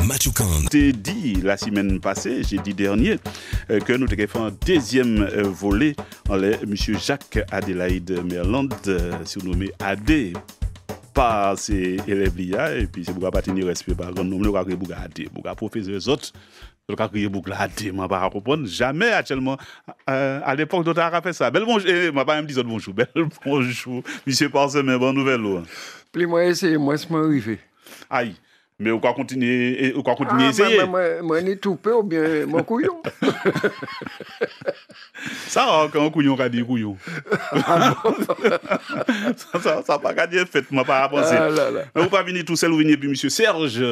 Machucan. J'ai dit la semaine passée, jeudi dernier, que nous avons fait un deuxième volet en M. Jacques Adélaïde Merland, surnommé Adé, par ses élèves l'IA, et puis c'est pour pas tenir respect par le nom, nous avons créé Adé, pour professeurs les autres. Je vais créer beaucoup Adé, je ne vais pas comprendre. Jamais actuellement, à l'époque, d'autres ont fait ça. Bel bonjour, je ne vais pas même dire bonjour. Bel bonjour, monsieur Parsemin, bonne nouvelle. Puis moi, essayer, moi, c'est m'arriver. Aïe. Mais on va continuer à essayer. Moi, ni tout peu ou bien mon couillon. Ça, quand un couillon a dit couillon. Ça pas qu'à dire fait, moi pas à penser. On va venir tout seul, ou venir puis monsieur Serge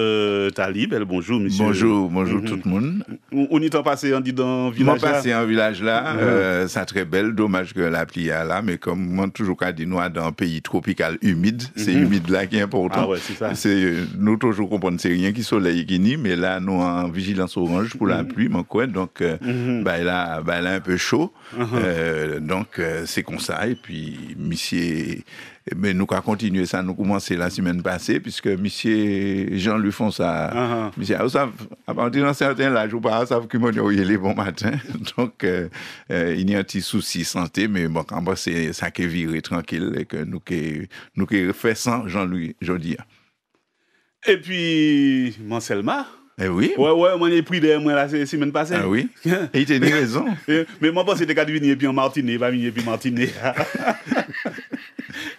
Talib. Bonjour, monsieur. Bonjour tout le monde. On y est passé en dit dans village là. Passé en village là, c'est très belle. Dommage que la pluie est là, mais comme moi toujours qu'à dire, nous dans un pays tropical humide, c'est humide là qui est important. Ah ouais, c'est ça. C'est nous toujours comprendre, c'est rien qui soleil qui nie, mais là nous en vigilance orange pour la pluie, mon coin, donc là un peu chaud. Donc c'est comme ça, et puis monsieur, mais nous avons continué ça, nous commençons la semaine passée, puisque monsieur Jean-Louis font ça, monsieur, à partir d'un certain âge, ou pas, ça que moi les bon matin, donc il y a un petit souci santé, mais bon, quand c'est ça qui est viré tranquille, et que nous qui fait sans Jean-Louis Jodia. Et puis, Manselma. Eh oui. Ouais, moi j'ai pris derrière moi la semaine passée. Ah oui. Et il t'a raison. Mais moi, je pense que c'était venir puis en Martinet, il va venir puis Martinet.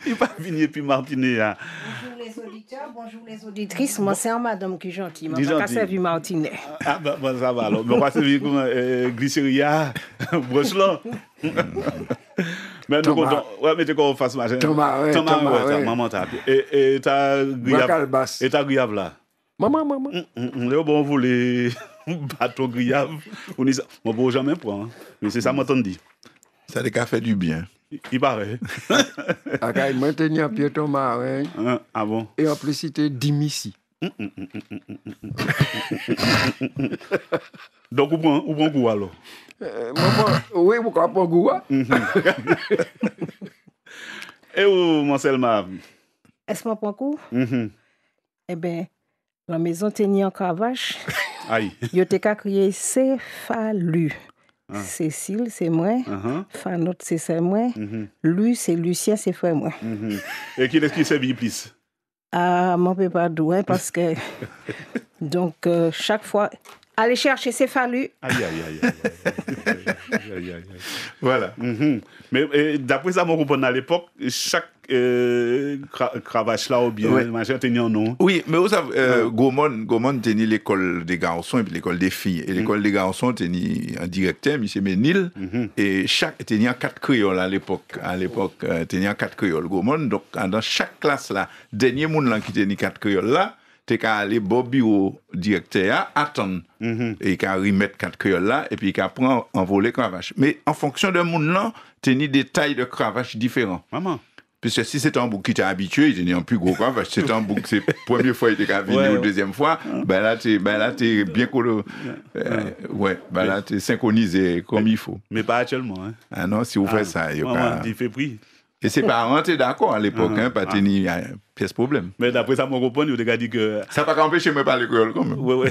Il va venir puis Martinet. Bonjour les auditeurs, bonjour les auditrices. Moi, c'est un madame qui est gentille. Je vais servir Martinet. Ah, ben ça va alors. On va servir comme glycéria, brochelant. Mais nous comptons. Ouais, mais tu es face machin. Thomas, maman t'a. Et t'as grillave là. Maman. Le bon voler bateau grillave. On dit ça. Moi, bon, jamais prendre. Mais c'est ça, m'entend dit. Ça a fait du bien. Il paraît. Il maintenir pied Thomas, ah bon? Et en plus, c'était Dimissi. Donc, on prend goût alors? Oui, pourquoi pas goût? Et où, Manselma? Est-ce que je prends goût? Eh bien, la maison tenait en cravache. Aïe. Il était qu'à crier Céphalu. Cécile, c'est moi. Fanotte, c'est moi. Lui, c'est Lucien, c'est frère moi. Et qui est-ce qui s'est plus? Ah, mon papa doué parce que. Donc, chaque fois. Allez chercher Céphalu. Aïe. Voilà. Mais d'après ça, mon comprendre à l'époque, chaque cravache là ou bien machin tenait un nom. Oui, mais vous savez, Gaumont tenait l'école des garçons et puis l'école des filles. Et l'école des garçons tenait un directeur, M. Ménil, et chaque tenait 4 créoles à l'époque. À l'époque, tenait 4 créoles Gaumont. Donc, dans chaque classe là, dernier monde là qui tenait 4 créoles là, t'es qu'à aller Bobby au directeur attendre et qu'à remettre 4 créoles là et puis qu'à prendre envoler cravache. Mais en fonction de monde là, tenir des tailles de cravache différents. Maman. Puisque si c'est un bouc qui t'est habitué, il tenait un plus gros cravache. C'est un bouc, c'est la première fois il était qu'à venir ou deuxième fois, ben là t'es bien collé. Là t'es synchronisé comme il faut. Mais pas actuellement, hein. Ah non, si vous faites ça, il y a pas. Il fait prix. Et ses parents étaient d'accord à l'époque, pas tenir pièce problème. Mais d'après ça, mon comprendre, il a dit que. Ça n'a pas empêché de parler créole quand même. Oui.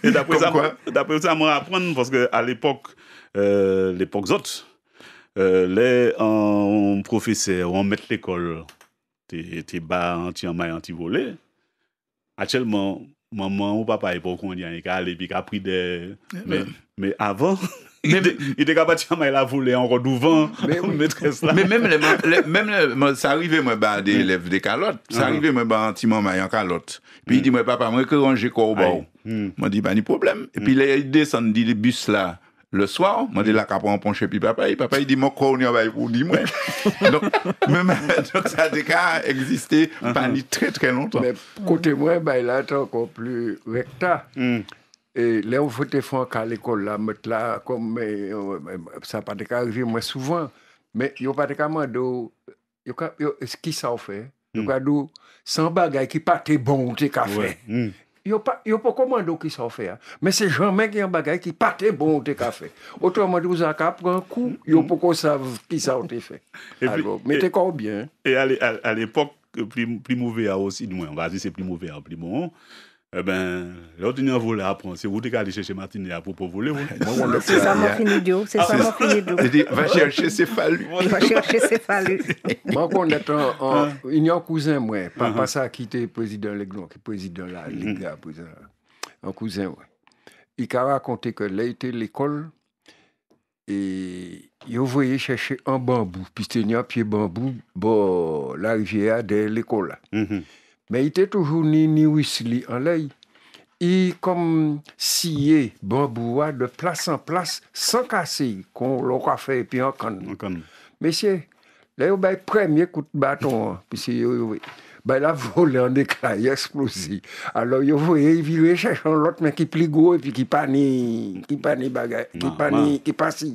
Et d'après ça, moi apprendre, parce qu'à l'époque autres, les professeurs, on met l'école, t'es bas, anti-maille, anti-volé. Actuellement, maman ou papa, il peut qu'on dit, il a allé, il a pris des. Mais avant. Il était capable de faire la volée en redouvant maîtresse là. Mais même ça arrivait moi des élèves des calottes, ça arrivait moi un petit maman en calotte. Puis il dit moi papa moi que ranger quoi au bas. Moi dit pas ni problème. Et puis il descend du bus là le soir, moi dit là qu'à prendre pencher puis papa il dit mon corps on y va pour dire moi. Donc ça a déjà existé pas ni très très longtemps. Mais côté moi là est encore plus recta. Et là, on faut te faire à l'école, là, mettre là, comme ça n'a pas arrivé moi souvent, mais il n'y a pas de commando. Ce qui ça fait? Il y a des sans bagaille qui pas bon, tu café. Il n'y a pas commando qui ça fait. Mais c'est jamais qu'il y a un bagaille qui pas bon, tu café. Autrement dit, vous avez qu'à prendre un coup, il n'y a pas qu'on sache qui ça a fait. Alors, mettez quoi bien. Et à l'époque, plus mauvais aussi, on va dire c'est plus mauvais, plus bon. Eh bien, l'autre un volet à apprendre. C'est vous qui allez chercher Martinet à propos voler. C'est ça mon fini d'eau. C'est ça mon fini d'eau. Va chercher ses falus. Va chercher ses falus. Moi, quand il y a un cousin, moi, pas ça qui était président Leglon, qui est président là, un cousin, ouais. Il a raconté que là, il était à l'école et il voyait chercher un bambou, puis il y a un pied bambou, bon, la rivière de l'école là. Mais il était toujours ni Weasley en l'air. Il comme scié bambou de place en place sans casser, qu'on l'a fait et puis en canne. Monsieur, là, il y a le premier coup de bâton, puis c'est la volé en éclat, il a explosé. Alors, il voyait virer chercher l'autre, mais qui plie gros et puis qui panie bagage, qui passe.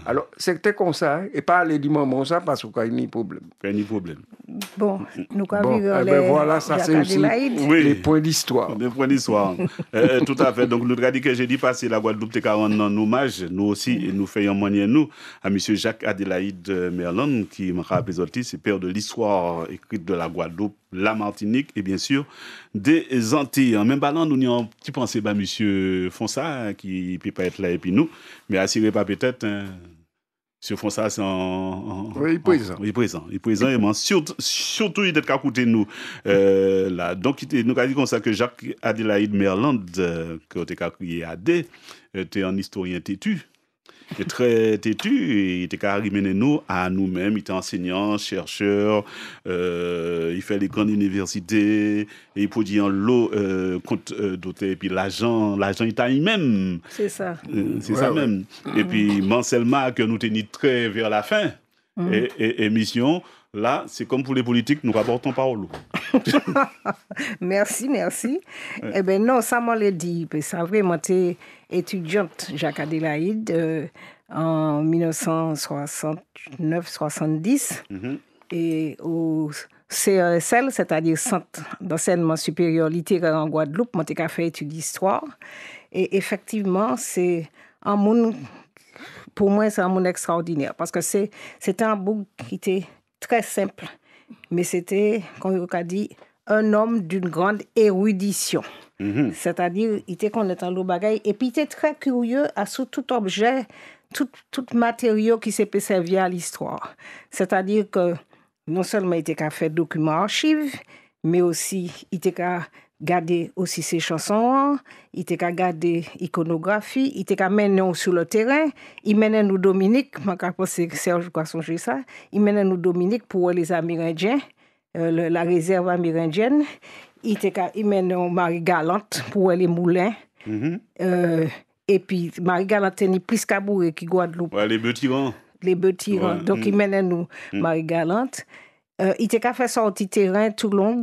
Alors, c'était comme ça, et pas aller dire maman ça parce qu'il y a ni problème. Bon, nous avons voilà, ça c'est aussi les points d'histoire. Les points d'histoire. Tout à fait. Donc, nous avons dit que j'ai dit passer la Guadeloupe en hommage, nous aussi, et nous faisons moyen nous, à M. Jacques Adélaïde Merlande, qui m'a rappelé c'est père de l'histoire écrite de la Guadeloupe, la Martinique et bien sûr des Antilles. En même ballant, nous avons un petit pensée à M. Fonsa, qui ne peut pas être là et puis nous, mais assurez pas peut-être. M. Fonsa, c'est oui, il est présent. Il est présent, et surtout, il est qu'à côté de nous. Là. Donc, nous avons dit comme ça que Jacques Adélaïde Merlande, qui a été crié AD, était un historien têtu. Il est très têtu et il était arrivé nous à nous-mêmes. Il était enseignant, chercheur, il fait les grandes universités, et il produit en lot compte d'auteur. Et puis l'argent il t'a même. C'est ça. C'est ça même. Et puis Manselma, que nous tenions très vers la fin, et mission. Là, c'est comme pour les politiques, nous rapportons par l'eau. Merci. Eh bien, non, ça m'a dit. Ça vraiment, j'étais étudiante, Jacques Adélaïde, en 1969-70. Et au CESL, c'est-à-dire Centre d'enseignement supérieur littéraire en Guadeloupe, moi, j'ai fait études d'histoire. Et effectivement, c'est un monde, pour moi, c'est un monde extraordinaire. Parce que c'était un bouc qui était très simple, mais c'était, comme on a dit, un homme d'une grande érudition. C'est-à-dire, il était connaissant le bagage, et puis il était très curieux à tout objet, tout matériau qui s'est servi à l'histoire. C'est-à-dire que non seulement il était qu'à faire documents archives, mais aussi il était qu'à garder aussi ses chansons, il était qu'à garder iconographie, il était qu'à mener nous sur le terrain, il menait nous Dominique, je pense que Serge a songé ça, il menait nous Dominique pour les Amérindiens, la réserve amérindienne, il menait nous Marie-Galante pour les moulins, et puis Marie-Galante tenait plus Cabouré qui Guadeloupe. Ouais, les bœufs-tirants. Donc il menait nous Marie-Galante. Il était qu'à faire sortir terrain tout long.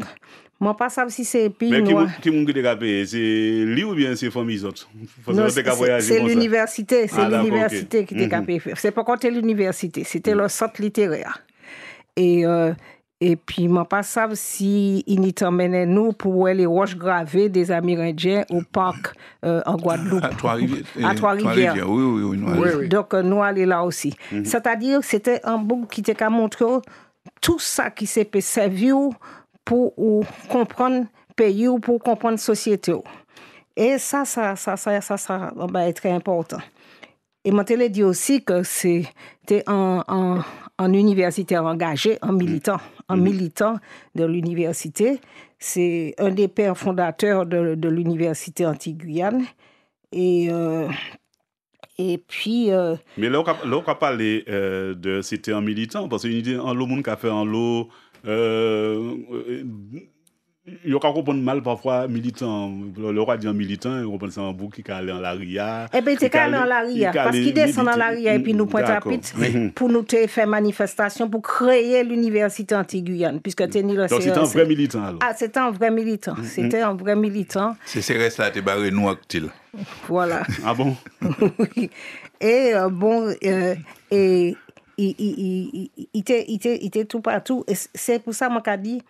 Moi, pas ça si c'est puis mais qui m'a payé, c'est lui ou bien c'est famille autres? C'est l'université, qui t'a payé. C'est pas contre l'université, c'était le centre littéraire. Et puis moi pas ça si il t'emmenait nous pour les roches gravées des Amérindiens au parc en Guadeloupe. À Trois-Rivières. Oui. Donc nous aller là aussi. C'est-à-dire c'était un bouc qui t'a montré tout ça qui s'est servi pour comprendre le pays ou pour comprendre la société. Et ça va être très important. Et moi, je te dit aussi que c'était un universitaire engagé, un militant de l'université. C'est un des pères fondateurs de l'université Antilles-Guyane. Et puis... Mais là, on va parler de c'était un militant, parce qu'il y a un lot de monde qui a fait un lot... il y a comprendre mal parfois militant. Le roi dit un militant, il comprend c'est un bouc qui est allé en l'aria. Eh bien, c'est allé en l'aria. Parce qu'il descend dans l'aria et puis nous pointe à pite pour nous faire manifestation pour créer l'université Antilles-Guyane. Puisque donc c'était un vrai militant alors. Ah, c'était un vrai militant. C'était un vrai militant. C'est ces restes là, t'es barré nous actil. Voilà. Ah bon? Et il était tout partout. Et c'est pour ça que je dit,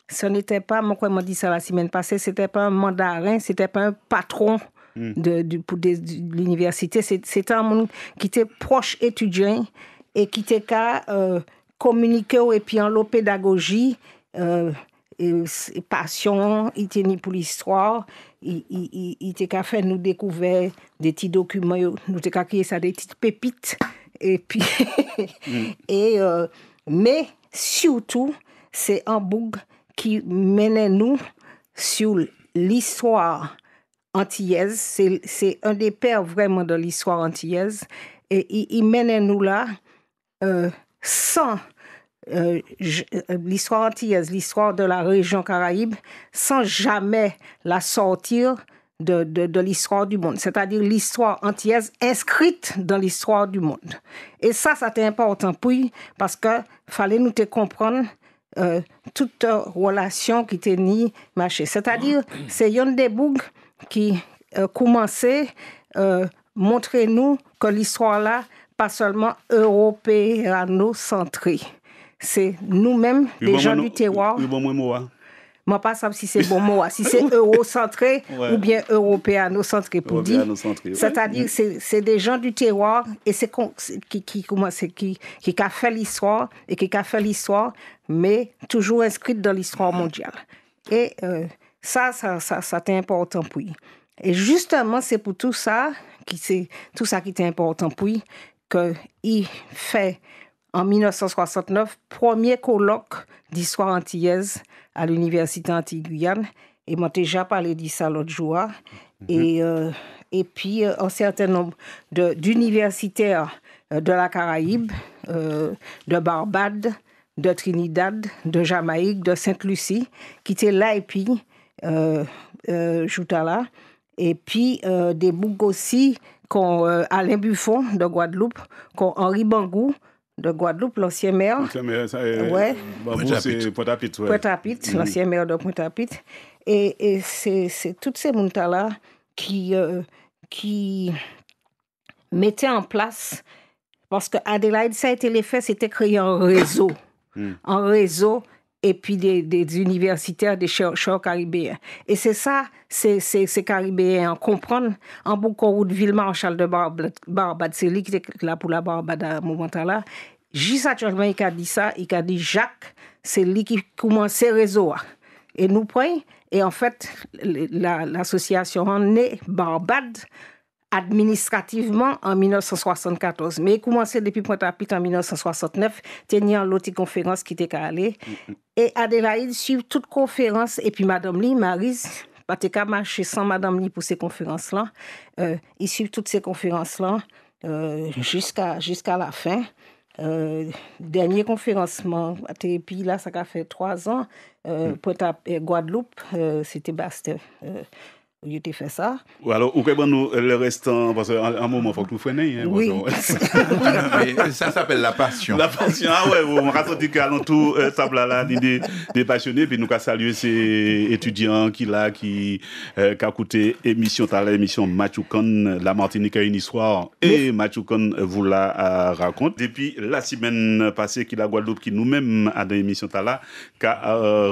ce n'était pas, moi quand dit ça la semaine passée, c'était pas un mandarin, c'était pas un patron de l'université. C'était un monde qui était proche étudiant et qui était qu'à communiquer et puis en pédagogie. passion, il tenait pour l'histoire, il était qu'à faire nous découvrir des petits documents, nous t'ai créé ça des petites pépites et puis mais surtout c'est un bouc qui menait nous sur l'histoire antillaise, c'est un des pères vraiment de l'histoire antillaise et il menait nous là sans l'histoire antillaise, l'histoire de la région Caraïbe, sans jamais la sortir de l'histoire du monde. C'est-à-dire l'histoire antillaise inscrite dans l'histoire du monde. Et ça c'était important pour lui, parce que fallait nous te comprendre toute relation qui était ni marché. C'est-à-dire, c'est Yon Deboug qui commençait montrer nous que l'histoire là, pas seulement européano-centrée. C'est nous-mêmes, les gens du terroir. Moi, pas savoir si c'est bon mot, si c'est eurocentré ou bien européano-centré pour dire. C'est-à-dire, c'est des gens du terroir et c'est qui a fait l'histoire et qui a fait l'histoire, mais toujours inscrite dans l'histoire mondiale. Et ça c'est important pour lui. Et justement, c'est pour tout ça qui est important pour lui qu'il fait en 1969 premier colloque d'histoire antillaise à l'université Antilles-Guyane. Et moi déjà parlé de ça l'autre jour. Et puis un certain nombre d'universitaires de la Caraïbe, de Barbade, de Trinidad, de Jamaïque, de Sainte-Lucie, qui étaient là et puis Joutala. Et puis des boucs aussi, comme Alain Buffon de Guadeloupe, comme Henri Bangou de Guadeloupe, l'ancien maire. L'ancien maire, ça est. Ouais. C'est Pointe-à-Pitre. Pointe-à-Pitre, l'ancien maire de Pointe-à-Pitre. Et c'est tous ces gens-là qui mettaient en place, parce que Adélaïde, ça a été l'effet, c'était créer un réseau. Un réseau, et puis des universitaires, des chercheurs caribéens. Et c'est ça, ces caribéens comprendre. En beaucoup de Ville-Marchal de Barbade, c'est lui qui était là pour la Barbade à ce moment-là. Juste actuellement, il a dit ça, il a dit Jacques, c'est lui qui commence ce réseau. Et nous prenons, et en fait, l'association en est Barbade administrativement en 1974. Mais il commençait depuis Pointe-à-Pitre en 1969, tenir l'autre conférence qui était allée. Et Adélaïde suit toute conférence, et puis Madame Lee, Maryse, pas qu'à marcher sans Madame Lee pour ces conférences-là. Ils suivent toutes ces conférences-là jusqu'à la fin. Dernier conférencement, et puis là, ça a fait 3 ans. Guadeloupe, c'était Bastet. Il a fait ça. Ou alors, ou que nous le restant, parce qu'à un moment, il faut que nous freinons. Hein, oui. Mais ça s'appelle la passion. La passion, ah ouais, on a senti qu'à l'entour, table là, des passionnés, puis nous avons salué ces étudiants qui a écouté l'émission Machoukan, la Martinique a une histoire, et Machoukan vous la raconte. Depuis la semaine passée, qui la Guadeloupe, qui nous-mêmes a dans l'émission là, qu'a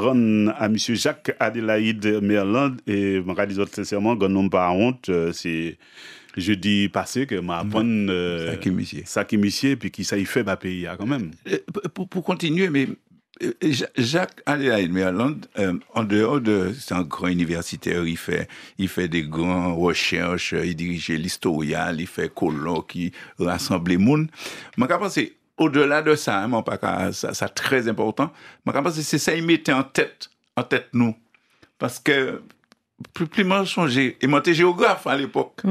rendu à M. Jacques Adélaïde Merland, et je me sincèrement, quand on pas honte, c'est jeudi passé que m'a appris ça qui monsieur puis qui ça y fait ma pays quand même. Pour continuer, mais Jacques Adélaïde Merland, en dehors de c'est un grand universitaire, il fait des grandes recherches, il dirige l'historial, il fait colloques, il rassemble les monde. Moi je pense au-delà de ça, ça très important. Moi je pense c'est ça il mettait en tête nous parce que plus moi changer et moi j'étais géographe à l'époque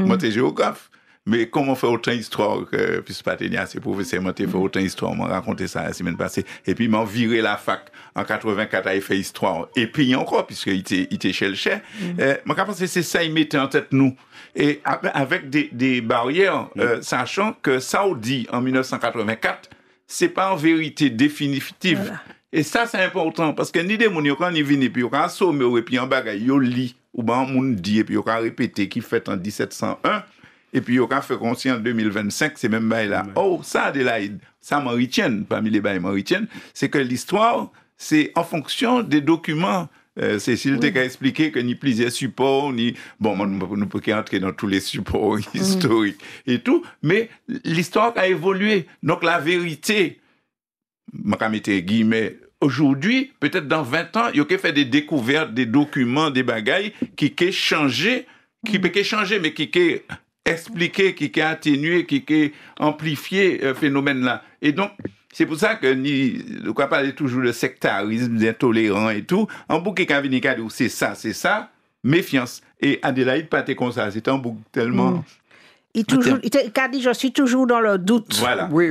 mais comment on fait autant d'histoire que puisque Patenia c'est professeur moi j'ai fait autant d'histoire m'a raconté ça la semaine passée et puis m'a viré la fac en 84 à fait histoire et puis encore puisque il était chez le chef moi pense que c'est ça il mettait en tête nous et avec des barrières sachant que Saoudi en 1984 c'est pas en vérité définitive. Voilà. Et ça c'est important parce que ni des moun yo quand ni vini puis yo quand somme et puis en bagay yo li ou ben moun dit et puis yo quand répéter qui fait en 1701 et puis yo quand fait conscient en 2025 c'est même bail là. Oh ça Adélaïde, ça m'en retienne parmi les bails m'en retiennent, c'est que l'histoire c'est en fonction des documents. Cécile t'a expliqué que ni plusieurs supports, ni bon, nous peut pas entrer dans tous les supports historiques et tout, mais l'histoire a évolué. Donc la vérité, je vais mettre guillemets, aujourd'hui, peut-être dans 20 ans, il y a fait des découvertes, des documents, des bagailles qui ont changé, mais qui ont expliqué, qui ont atténué, qui ont amplifié le phénomène-là. Et donc, c'est pour ça que nous parlons toujours de sectarisme, d'intolérance et tout. En bouquet qui a venu dire c'est ça, méfiance. Et Adélaïde pas comme ça, c'est un bouc tellement... Il a dit, je suis toujours dans le doute. Voilà. Oui.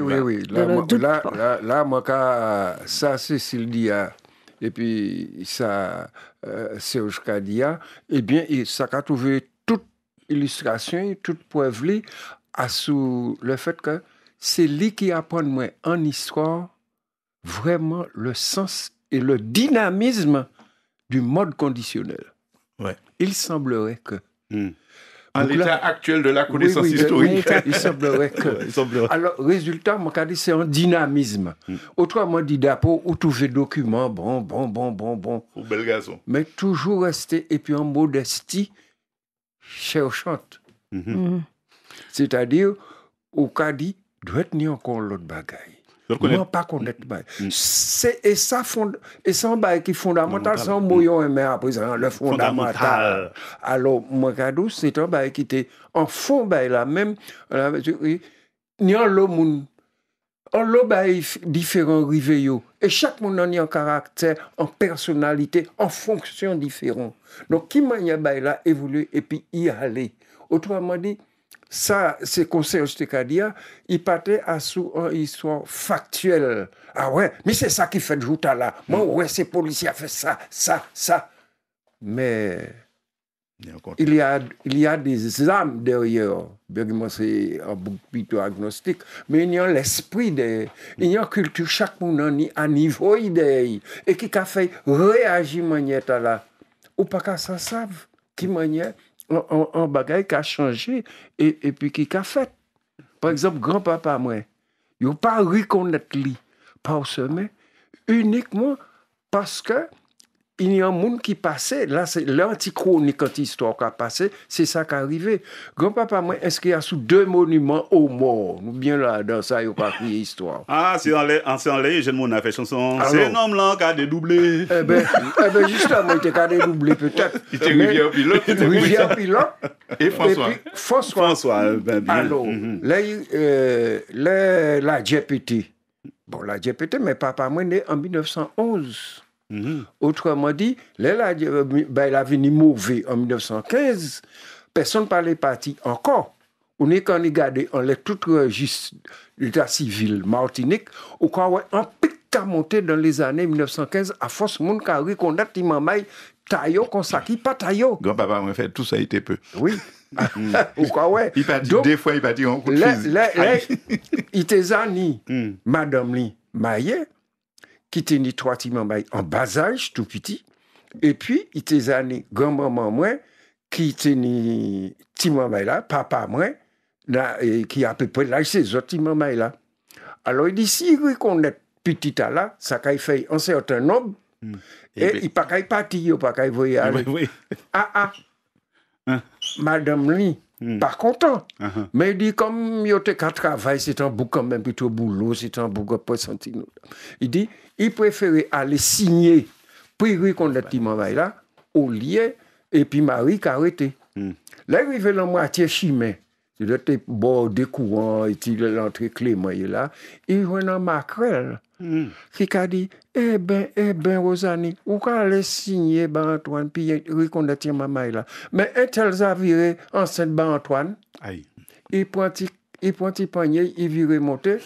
Là, moi, ça, Cécile Dia, et puis ça, Serge Kadia, eh bien, ça a trouvé toute illustration, toute preuve, à sous le fait que c'est lui qui apprend moi en histoire vraiment le sens et le dynamisme du mode conditionnel. Ouais. Il semblerait que... En l'état actuel de la connaissance historique. Il semblerait que... Alors, résultat, mon cas dit, c'est un dynamisme. Autrement dit, d'après, où tous les documents, bon. Ou bel garçon. Mais toujours rester, et puis en modestie, cherchante. C'est-à-dire, au cas dit, doit tenir encore l'autre bagaille. Non, pas connaître. Et ça, qui est fondamental, c'est un moyen, mais après, le fondamental. Alors, moi, c'est un bail qui était en fond, là, même, il y a l'homme, différents rivés, et chaque monde a un caractère, en personnalité, en fonction différente. Donc, qui m'a là évoluer et puis y aller. Autrement dit, ça, c'est conseil Stecadia, il partait à sous une histoire factuelle. Ah ouais, mais c'est ça qui fait de jouta là. Moi, ouais, ces policiers ont fait ça. Mais il y a des âmes derrière. Bien c'est un bout plutôt agnostique, mais il y a l'esprit, il y a une culture, chaque monde à niveau idée, et qui a fait réagir manière là. Ou pas qu'à ça savent, qui manière. Un bagage qui a changé et puis qui a fait. Par exemple, grand-papa, moi, il n'a pas reconnaître lui par semaine uniquement parce que il y a un monde qui passait. Là, c'est l'antichronique, quand l'histoire qui a passé, c'est ça qui est arrivé. Grand-papa, moi, est-ce qu'il y a sous 2 monuments aux morts? Ou bien là, dans ça, il n'y a pas pris histoire. Ah, c'est en l'air, jeune monde a fait chanson. C'est un homme là qui a dédoublé. Eh ben, justement, il était dédoublé peut-être. Il était Rivière-Pilote. Rivière-Pilote. Et François. Et puis, François. Ben, alors, la GPT. Bon, la GPT, mais papa, moi, né en 1911. Autrement dit, il a venu mauvais en 1915. Personne ne parlait parti encore. On est quand on regarde tout registre l'état civil Martinique, au cas où un pic a monté dans les années 1915 à force de monde qui a reconnaître Timamay taillot comme ça qui pas taillot. Grand-papa m'a fait tout ça, il était peu. Oui. Au cas où. Il pas dit des fois, il pas dit un coup de fusil. Il était ani, Madame Li Maillet, qui était ni 3 Timamay en bas âge, tout petit. Et puis, il était ani grand-maman moi, qui était ni Timamay là, papa moi, là, qui a à peu près l'âge ces autres Timamay là. Alors, il dit, si il reconnaît petit à là, ça qu'il fait un certain nombre, et il pas qu'il parti, il pas qu'il voyage. Oui. Madame Li, pas content. Mais il dit, comme il était qu'à travail, c'est un bout quand même plutôt boulot, c'est un bout pas senti. Il dit, il préférait aller signer, puis reconnaître Timamay là, au lieu, et puis Marie qui a arrêté. Là, il arrive la moitié chimée. Il était bord des courants, et il est l'entrée Clément là. Il voit un maquerelle qui a dit, eh ben, Rosani, où qu'on allait signer Antoine, puis reconnaître Timamay là. Mais un tel a viré enceinte Antoine. Il prend un panier, il vire monter.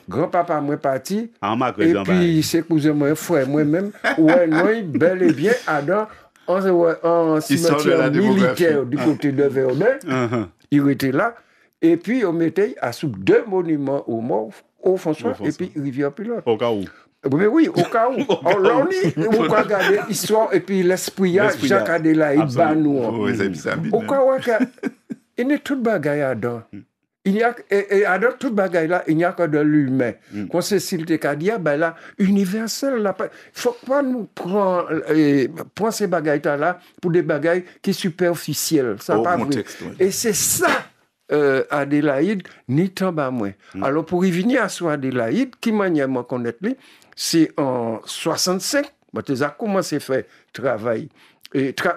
Grand-papa moi parti. Et puis, c'est cousin moi, frère moi-même. Ouais, non, bel et bien, Adam, en cimetière militaire du côté de Verdun. Il était là. Et puis, on mettait à sous 2 monuments aux morts, au François, et puis Rivière-Pilote. Au cas où. Mais oui, au cas où. On l'a dit, vous regardez l'histoire, et puis l'esprit, Jacques Adélaïde Banou. Au cas où, il y a tout bagaille là-dedans. Il y a, et dans toute bagaille là, il n'y a que de l'humain. Quand Cécile Tecadia, ben là, universel, là, il faut pas nous prendre ces bagailles là pour des bagailles qui sont superficielles. Ça pas vrai. Et c'est ça, Adélaïde, ni tant bas moins. Alors pour y venir à soi Adélaïde, qui manièrement connaître lui, c'est en 65, j'ai commencé à faire travail,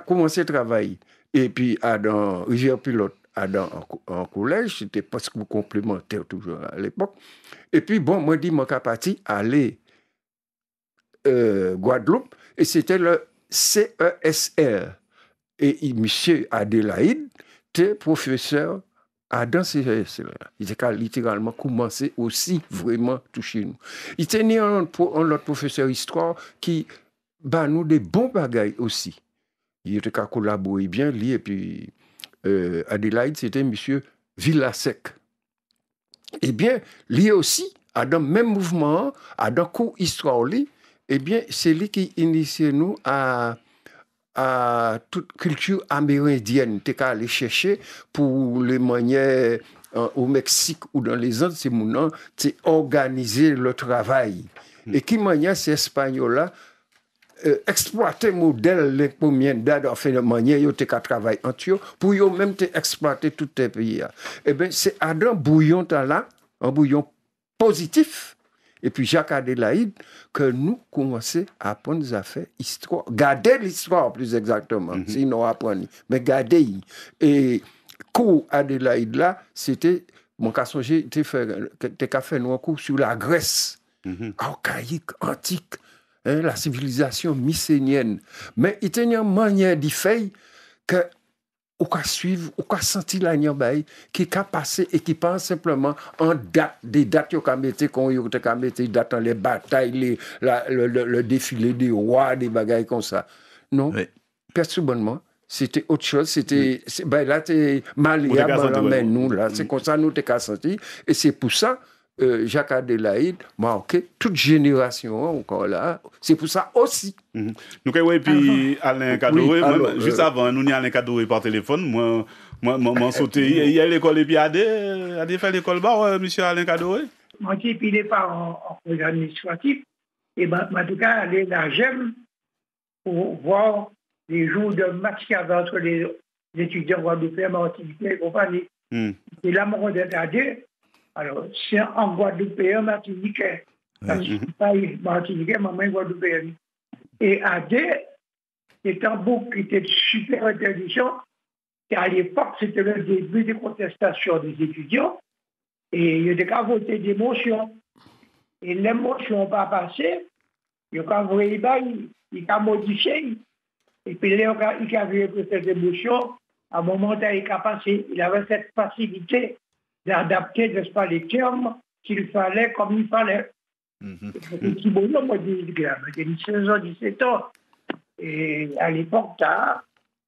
commencé à travailler. Et puis, dans Rivière Pilote, en collège, c'était presque complémentaire toujours à l'époque. Et puis, bon, moi, je suis parti aller Guadeloupe, et c'était le CESR. Et M. Adélaïde était professeur dans CESR. Il a littéralement commencé aussi vraiment toucher nous. Il tenait un autre professeur d'histoire qui nous des bons bagailles aussi. Il était collaboré bien, lui, et puis Adélaïde, c'était M. Villasec. Eh bien, lui aussi, dans le même mouvement, dans le cours histoire, eh bien, c'est lui qui initie nous à toute culture amérindienne. Tu qu'à aller chercher pour les manières au Mexique ou dans les Andes, c'est mon nom, c'est organiser le travail. Et qui manière ces Espagnols-là exploiter modèle les premiers dates en fait de manière yo te ka travail entre eux pour yo même te exploiter tout tes pays. Eh ben c'est Adam bouillon là, un bouillon positif. Et puis Jacques Adélaïde que nous commençons à apprendre des affaires histoire, garder l'histoire plus exactement, sinon apprendre, mais garder. Et cours Adélaïde là, c'était mon cas songé t'es fait un cours sur la Grèce archaïque, antique. La civilisation mycénienne. Mais il y a une manière de faire que on peut suivre, on peut sentir la niabaye qui est passé et qui pense simplement en date, des dates qu'on mettait, dates dans les batailles, le défilé des rois, des bagailles comme ça. Non, personnellement, c'était autre chose. C'était, là, c'est malléable, mais nous, là, c'est comme ça, nous, t'es qu'à sentir. Et c'est pour ça, Jacques Adélaïde marqué toute génération encore là. C'est pour ça aussi. Nous avons puis Alain Kadoré. Juste avant, nous avons Alain Kadoré par téléphone. Moi, sauté. Il y a l'école et puis a fait l'école bas, monsieur Alain Kadoré. Moi, je suis pas en projet administratif. Et en tout cas, aller là, j'aime pour voir les jours de match qu'il y avait entre les étudiants guadeloupéens, martiniquais et compagnie. Et là, mon regardé. Alors, c'est en Guadeloupéen, martiniquais. Parce que pas martiniquais, maman guadeloupéenne. Et AD, c'est un bouc qui était super intelligent. Et à l'époque, c'était le début des contestations des étudiants. Et il y a des cas voté des motions. Et les motions n'ont pas passé. Il a envoyé, il a modifié. Et puis, il a vu que cette motion, à un moment, il a passé. Il avait cette facilité d'adapter, n'est-ce pas, les termes qu'il fallait comme il fallait. Et qui bonhomme, moi, j'ai 16 ans, 17 ans. Et à l'époque,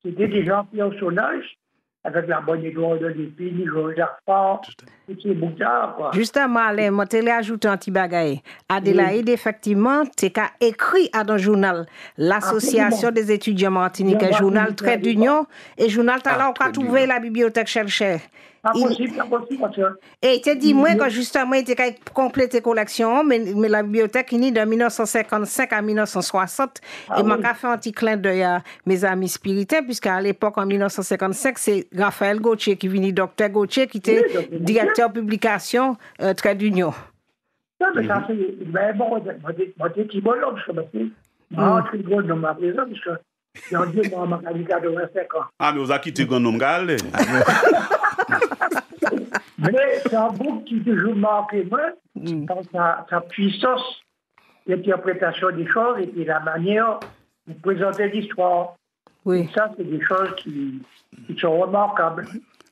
c'était des gens qui ont son âge, avec la bonne Édouard de l'Épine, le Jacques, tous ces boutards, quoi. Justement, Alain, moi, je l'ai ajouté un petit bagaille. Adélaïde, effectivement, tu as écrit à dans le journal l'Association des étudiants martiniquais, journal Trait d'Union, et journal Talent, on a trouvé la bibliothèque cherchée. Impossible. Et tu dit, moi, quand justement, il était complété collection, mais la bibliothèque est née de 1955 à 1960. Et moi, j'ai fait un petit clin d'œil à mes amis spiritaires, puisqu'à l'époque, en 1955, c'est Raphaël Gauthier qui venait, docteur Gauthier, qui était directeur publication Trait d'Union. Non, mais ça, c'est. Ben bon, moi, t'es petit bonhomme, je sais pas. Très gros dans ma maison, parce que. J'ai dit, moi, ma qualité de 25 ans. Ah, mais vous avez quitté le nom galé. Mais c'est un bouc qui toujours marqué moi, dans sa puissance d'interprétation des choses et puis la manière de présenter l'histoire. Oui. Et ça, c'est des choses qui sont remarquables.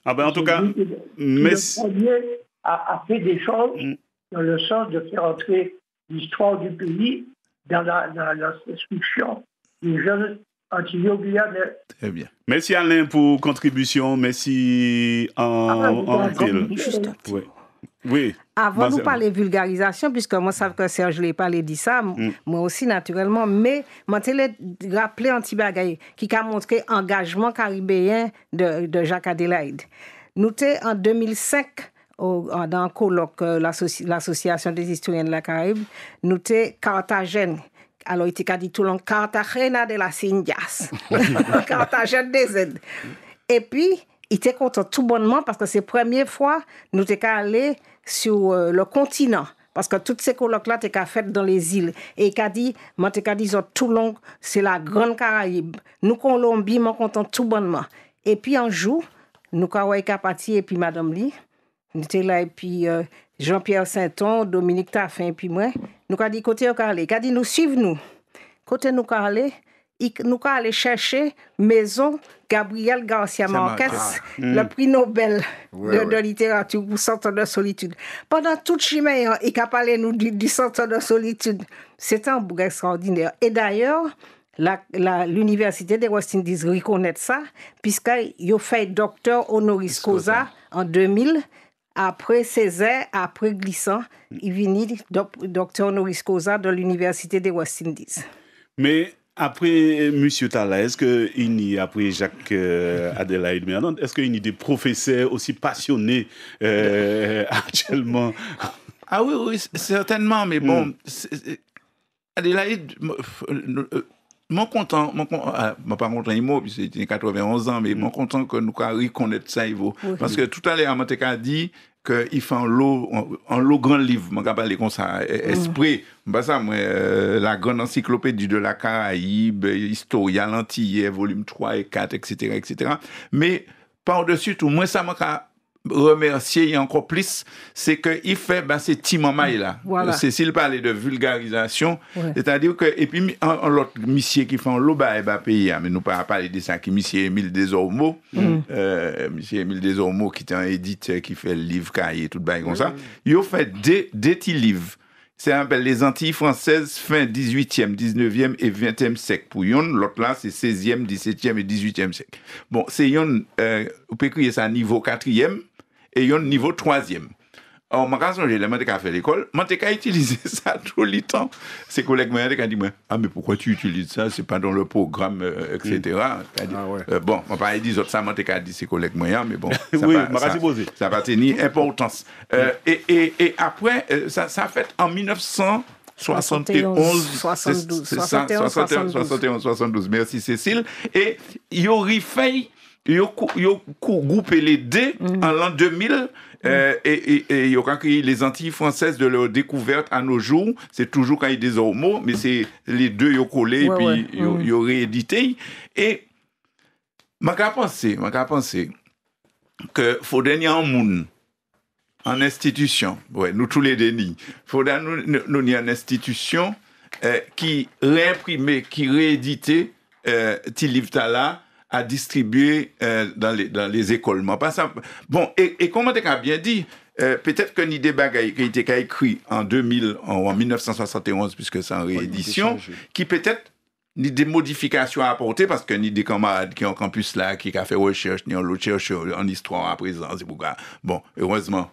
Ah ben, en tout cas, le premier a fait des choses dans le sens de faire entrer l'histoire du pays dans l'instruction des jeunes Antillais-Guyanais. Très bien. Merci Alain pour contribution. Merci en Oui. Avant de nous parler vulgarisation, puisque moi, je sais que Serge ne l'a pas dit ça, moi aussi, naturellement, mais je vais rappeler un petit bagage qui a montré l'engagement caribéen de Jacques Adélaïde. Nous sommes en 2005, dans un colloque, l'Association des historiens de la Caraïbe, nous sommes Carthagène. Alors, il était dit tout le long, Cartagena de las Indias, Carthagène des Indes. Et puis, il était content tout bonnement parce que c'est la première fois que nous sommes allés sur le continent, Parce que toutes ces colloques-là, t'es qu'à fait dans les îles. Et qu'a dit, moi, t'es qu'à dit, tout long, c'est la Grande Caraïbe. Nous, Colombie, moi, content tout bonnement. Et puis, un jour, nous, qu'à partir, et puis Madame Lee, nous étions là, et puis Jean-Pierre Sainton, Dominique Taffin, et puis moi, nous, qu'a dit, côté, qu'a dit, nous suivons nous. Côté, nous, qu'a aller chercher maison Gabriel Garcia Marquez, le prix Nobel de littérature pour Centre de solitude. Pendant toute chemin, il a parlé nous du Centre de solitude. C'était un bout extraordinaire. Et d'ailleurs, l'Université des West Indies reconnaît ça, puisqu'il a fait docteur honoris causa en 2000. Après Césaire, après Glissant, il vient docteur honoris causa de l'Université des West Indies. Mais après M. Tala, est-ce qu'il y a, après Jacques Adélaïde Merlande, est-ce qu'il y a des professeurs aussi passionnés actuellement? Ah oui, certainement, mais bon, Adélaïde, mon content, pas content, puis c'était 91 ans, mais mon content que nous reconnaître ça, il vaut. Parce que tout à l'heure, Manteca a dit qu'il fait un lot grand livre, je vais parler comme ça, esprit, la grande encyclopédie de la Caraïbe, Historia, l'Antillais, volume 3 et 4, etc., etc. Mais par-dessus tout, moi, ça m'a remercier encore plus, c'est qu'il fait ces petits moments là. Voilà. C'est s'il parlait de vulgarisation, c'est-à-dire que, et puis, l'autre monsieur qui fait un lot pays, mais nous pas parler de ça, qui monsieur Émile Desormeaux, monsieur Émile Desormeaux qui est un éditeur qui fait le livre, cahier, tout bail comme ça, il a fait des petits livres. C'est appelé les Antilles françaises fin 18e, 19e et 20e siècle. Pour yon, l'autre là, c'est 16e, 17e et 18e siècle. Bon, c'est yon, on peut écrire ça niveau 4e et yon niveau 3e. Alors, ma raison, j'ai fait l'école, je utilisé ça tout le temps. Ces collègues m'ont dit, mais pourquoi tu utilises ça? C'est pas dans le programme, etc. Bon, on va dire ça, je dit ces collègues moyens, mais bon, ça va tenir importance. Et après, ça a fait en 1971, merci Cécile. Et il aurait fait, il a groupé les deux en l'an 2000. Et il y a créé les Antilles françaises de leur découverte à nos jours. C'est toujours quand il y a des hormones, mais c'est les deux, ils ont collé, et puis ils ont réédité. Et, je pense que faut donner un monde en institution. Nous tous les dénis. Faut donner nous une institution qui réimprimer, qui rééditer tes livres là à distribuer dans les écoles. Bon, et comme tu as bien dit, peut-être que ni des bagailles qui étaient écrits en 2000, en 1971, puisque c'est en réédition, qui peut-être ni des modifications à apporter, parce que ni des camarades qui ont campus là, qui ont fait recherche, ni en recherche en histoire à présent, c'est pourquoi. Bon, heureusement,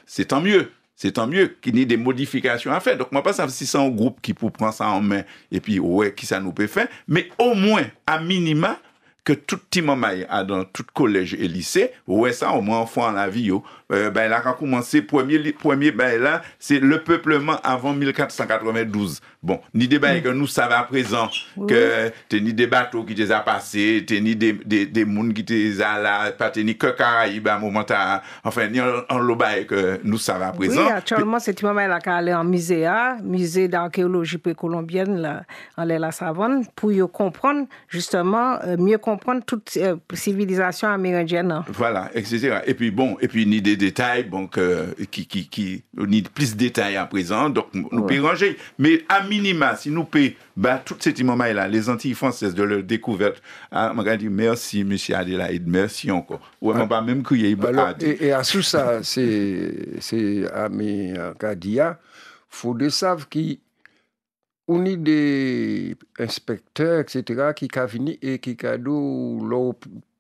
c'est tant mieux. C'est tant mieux qu'il y ait des modifications à faire. Donc, moi, pas ça si c'est un groupe qui peut prendre ça en main, et puis, qui ça nous peut faire, mais au moins, à minima, que tout petit moment a dans tout collège et lycée, ça au moins enfant en la vie, là quand commencé premier là, c'est le peuplement avant 1492. Bon, ni des bails que nous savons à présent que t'es ni des bateaux qui les a passés, t'es ni des monde qui les a là, pas t'es ni que Caraïbes à moment ni en le bail que nous savons à présent. Oui, actuellement c'est moment là qu'à aller en musée d'archéologie précolombienne là en la savane pour comprendre justement mieux comprendre toute civilisation amérindienne. Voilà, etc. Et puis ni des détails qui ni plus de détails à présent, donc nous pouvons ranger. Mais à minima, si nous pouvons tous ces moments là, les Antilles françaises de leur découverte, je dis merci monsieur Adélaïde, merci encore. Ou on va même crier. Et à tout ça, c'est à mes Kadia, faut de savoir qu'on a des inspecteurs, etc., qui ont venu et qui ont leur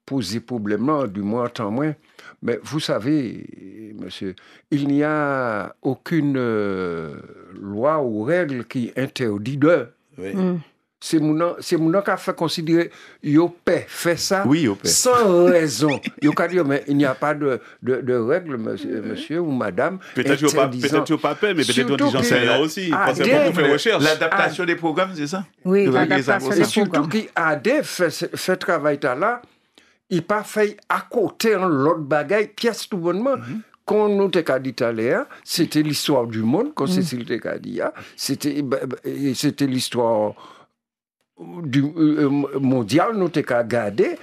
posé problème là, du moins tant moins. Mais vous savez, monsieur, il n'y a aucune loi ou règle qui interdit de. C'est mon qui a fait considérer yo peut faire ça sans raison. Yo ka dire mais il n'y a pas de règle monsieur ou madame. Peut-être pas peur, mais peut-être qu'on dit là aussi parce que beaucoup fait recherche. L'adaptation des programmes, c'est ça? Oui, l'adaptation des surtout programmes. Qui AD fait travail là, il pas fait à côté l'autre bagaille pièce tout bonnement. qu'on nous t'a dit tout à l'heure, c'était l'histoire du monde, comme Cécile t'a dit, c'était l'histoire du mondial, nous t'a gardé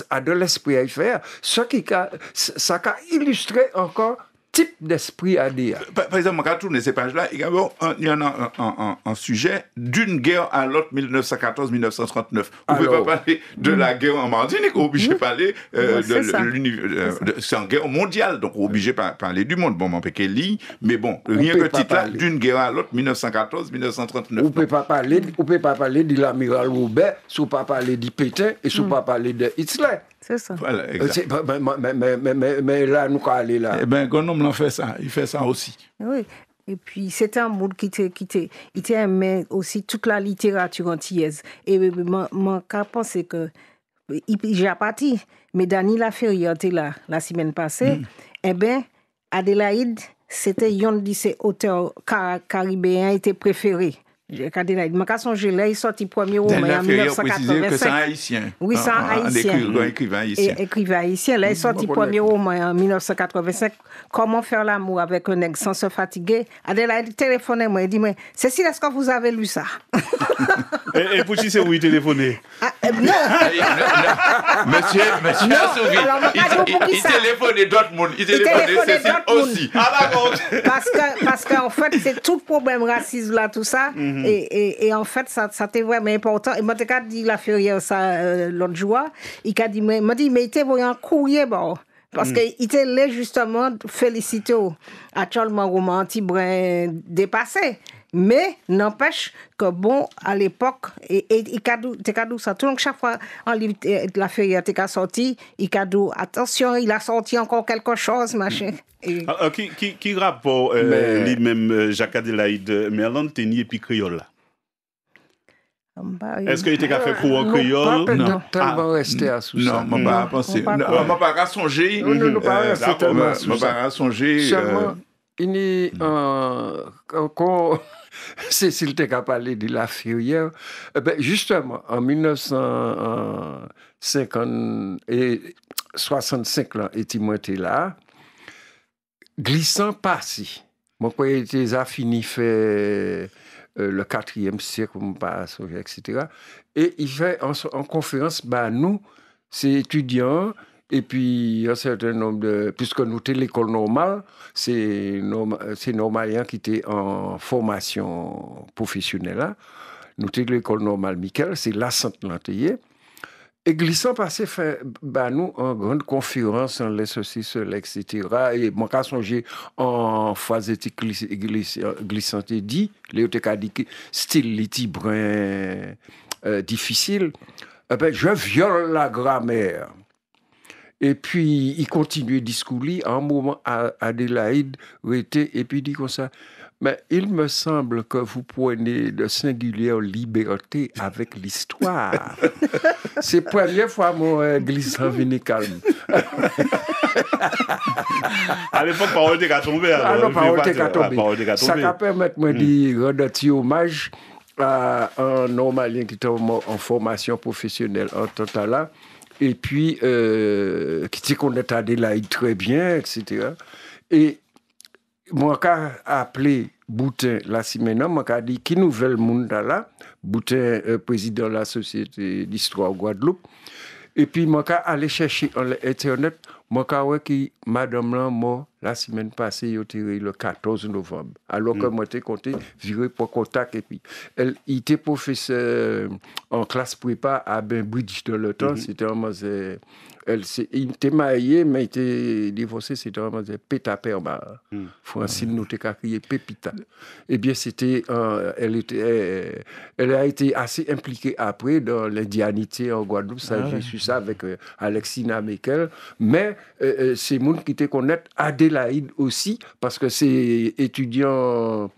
à de l'esprit à y faire. Ça a illustré encore type d'esprit ADA. Par exemple, quand on tourne ces pages-là, il y en a un sujet d'une guerre à l'autre, 1914-1939. On ne peut pas parler de la guerre en Martinique, on est obligé de parler c'est une guerre mondiale, donc on est obligé de parler du monde. Bon, on peut qu'elle lit, mais bon, rien que titre là, d'une guerre à l'autre, 1914-1939. On ne peut pas parler de l'amiral Robert, si on ne peut pas parler de Pétain et si on ne peut pas parler de Hitler. C'est ça. Voilà, exact. Mais là, nous allons aller là. Eh bien, Gonom fait ça, il fait ça aussi. Oui. Et puis, c'était un monde qui aimait aussi toute la littérature antillaise. Et mon cas pensait que, j'ai parti, mais Dany Laferrière était là la semaine passée. Eh bien, Adélaïde, c'était un de ses auteurs caribéens était préféré. Adélaïde, je songe là, il sorti premier roman en 1985. Que c'est un haïtien. Oui, c'est un haïtien. Écrivain haïtien. Écrivain haïtien. Là, il sorti premier roman en 1985. Comment faire l'amour avec un nègre sans se fatiguer. Adélaïde téléphonait moi, il dit, mais Cécile, est-ce que vous avez lu ça? Et pour qui c'est où il téléphonait? Monsieur Souvi, il téléphonait d'autres mondes. Il téléphonait Cécile aussi. Ah d'accord. Parce qu'en fait, c'est tout le problème raciste là, tout ça. Et en fait, ça c'était vraiment important. Et moi, j'ai dit Laferrière ça l'autre jour. Il a dit, mais il était envoyé un courrier, bon. Parce qu'il était là justement féliciter actuellement roman anti-brin dépassé. Mais n'empêche que bon, à l'époque, il cadeau ça. Donc chaque fois un livre de Laferrière t'es sorti, il cadeau attention, il a sorti encore quelque chose, machin. Alors, qui rapport lui-même Jacques Adélaïde Merland Teni et puis créole là? Est-ce qu'il était qu'à faire cours en créole? Non, tellement resté à sous ça. Non, je ne pas penser. Je ne pas songer. Non, pas tellement je ne pas songer. Seulement, il y a quand Cécile t'a parlé de Laferrière, justement, en 1965, là, et moi était là, glissant passé. Moi, quand j'étais fini fait le 4e siècle, etc. Et il fait en conférence, nous, c'est étudiants, et puis un certain nombre de... Puisque nous étions l'école normale, c'est normaliens qui étaient en formation professionnelle. Là. Nous étions l'école normale Michael, c'est la Sainte-Lantille. Et glissant passé fait nous en grande conférence en les ceci, cela, etc. Et mon cas songé en phase éthique glissante dit, Léotéka dit que style litibrin difficile. Je viole la grammaire. Et puis il continue le discours. À un moment, Adélaïde était et puis dit comme ça. Mais il me semble que vous prenez de singulières libertés avec l'histoire. C'est la première fois que mon glissant venu calme. À l'époque, parole était qu'à tomber. Parole était qu'à tomber. Ça va permettre de dire rendre un hommage à un Normalien qui était en formation professionnelle en temps là. Et puis, qui connaît Adélaïde très bien, etc. Et moi, j'ai appelé Boutin la semaine, moi, j'ai dit qui nouvelle monde là, Boutin, président de la Société d'Histoire Guadeloupe. Et puis, moi, j'ai allé chercher sur Internet, moi, j'ai vu que Madame Lamont, la semaine passée, il a tiré le 14 novembre. Alors que moi, j'ai compté, viré pour contact. Et puis, il était professeur en classe prépa à Bainbridge dans le temps. C'était vraiment. Il était marié, mais il était divorcé. C'était vraiment pétapère. Francine, nous t'ai crié Pépita. Eh bien, c'était. Elle a été assez impliquée après dans l'indianité en Guadeloupe. Ça, j'ai su ça avec Alexina Mekel. Mais c'est monde qui te connaît Adélaïde aussi, parce que c'est étudiant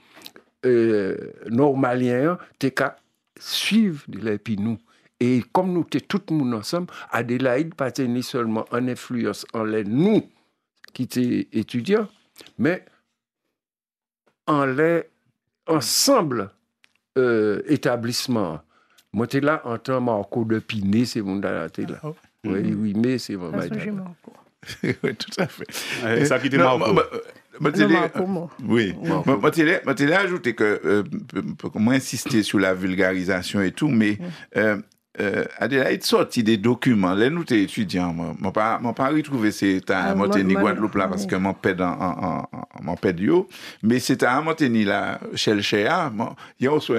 normalien, t'es qu'à suivre et puis nous. Et comme nous t'es tout le monde ensemble, Adélaïde pas ni seulement en influence en les nous qui étaient étudiants, mais en les ensemble établissements. Moi t'es là en tant Marco de Pinet, c'est mon là. Oui, mais c'est mon Oui, tout à fait. Et ça qui était marrant. Oui, moi, je l'ai ajouté que, moi, insister sur la vulgarisation et tout, mais Adélaïde sorti des documents. Là, nous, t'es étudiant, moi, pas retrouvé c'est à Montaigne, Guadeloupe, là, parce que mon père yo, mais c'est à Montaigne, là, chez le Chéa, il y a aussi,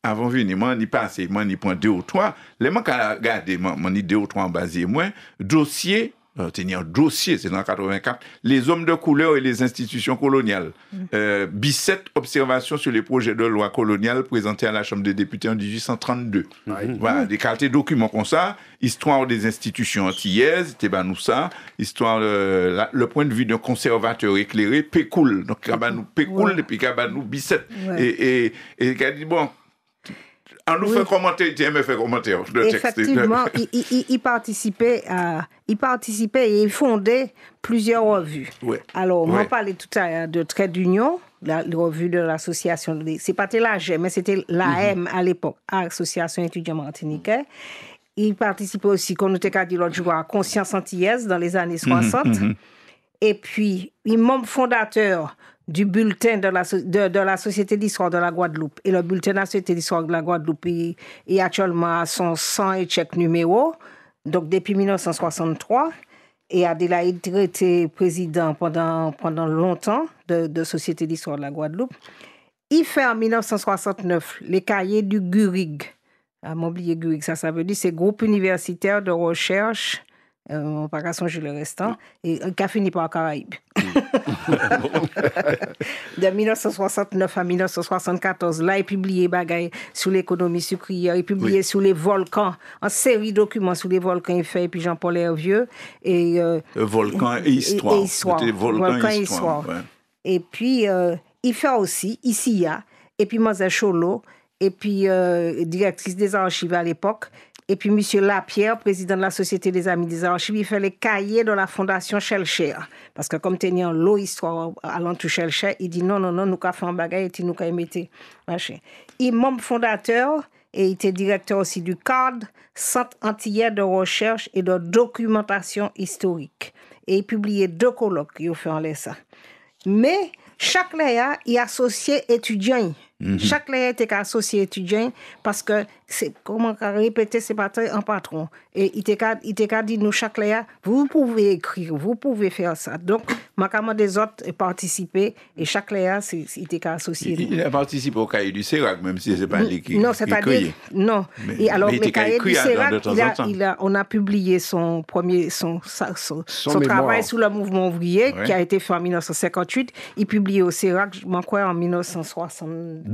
avant de venir, moi, n'y passe, moi, n'y prends 2 ou 3, les gens qui regardent, moi, n'y 2 ou 3 en basier, moi, dossier, tenir un dossier, c'est dans 84, les hommes de couleur et les institutions coloniales. 17 observations sur les projets de loi coloniale présentés à la Chambre des députés en 1832. Voilà, des qualités documents comme ça, histoire des institutions antillaises, c'était ben nous ça, histoire le point de vue d'un conservateur éclairé, pécoule. Donc, nous pécoule, et puis nous 17. Et qu'elle dit, bon, on nous fait commenter, tu aimes faire commenter le texte. Effectivement, il participait et il fondait plusieurs revues. Alors, on parlait tout à l'heure de Trait d'Union, la revue de l'association, c'est pas l'AGM, mais c'était l'AM à l'époque, Association étudiante martiniquaise. Il participait aussi, comme nous t'ai dit l'autre jour, à Conscience antillaise dans les années 60. Et puis, il est membre fondateur du bulletin de la Société d'histoire de la Guadeloupe. Et le bulletin de la Société d'histoire de la Guadeloupe est actuellement à son 100 et quelques numéros, donc depuis 1963. Et Adélaïde était président pendant longtemps de Société d'histoire de la Guadeloupe. Il fait en 1969 les cahiers du GURIG. M'a oublié GURIG, ça veut dire c'est Groupe universitaire de recherche. On va pas songer le restant. Et qui a fini par Caraïbes. De 1969 à 1974, là, il publié bagaille sur l'économie sucrière, il publié sur les volcans, en série de documents sur les volcans, il fait, et puis Jean-Paul Hervieux. Et, volcan et histoire. C'était volcan et histoire. Et puis, il fait aussi, ici, et puis Mademoiselle Cholo, et puis directrice des archives à l'époque. Et puis, M. Lapierre, président de la Société des Amis des Archives, il fait les cahiers de la Fondation Shelcher. Parce que comme tenant l'eau histoire allant tout Shelcher, il dit non, nous avons fait un bagage et nous avons mis machin. Il est membre fondateur et il était directeur aussi du CARD, Centre antillais de recherche et de documentation historique. Et il publiait 2 colloques, il fait en laisse ça. Mais chaque léa, il associé étudiant. Chaque léa était associé étudiant parce que c'est comment répéter c'est pas un patron et il était dit nous chaque léa vous pouvez écrire, vous pouvez faire ça. Donc ma des autres participer et chaque léa il était associé. Il a participé au cahier du CERAC même si c'est pas lui qui non, c'est-à-dire non. Et alors le cahier du CERAC on a publié son travail sur le mouvement ouvrier qui a été fait en 1958, il publié au CERAC je m'en crois en 1972.